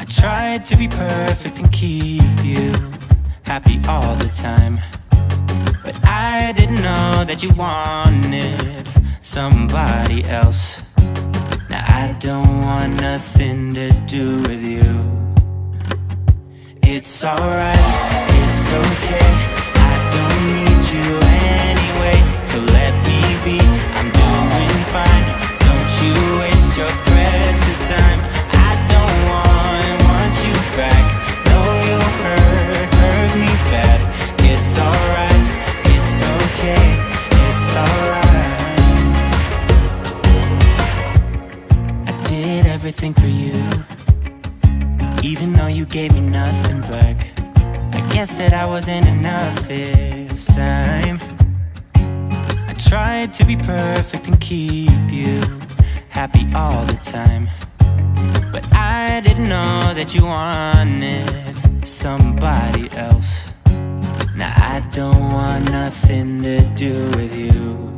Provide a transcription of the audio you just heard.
tried to be perfect and keep you happy all the time, but I didn't know that you wanted somebody else. Now I don't want nothing to do with you. It's alright, it's okay, I don't need you anyway, so let me be, I'm doing fine. Don't you waste your precious time. I don't want you back. No, you'll hurt me bad. It's alright, it's okay, it's alright. I did everything for you, even though you gave me nothing back. I guess that I wasn't enough this time. I tried to be perfect and keep you happy all the time, but I didn't know that you wanted somebody else. Now I don't want nothing to do with you.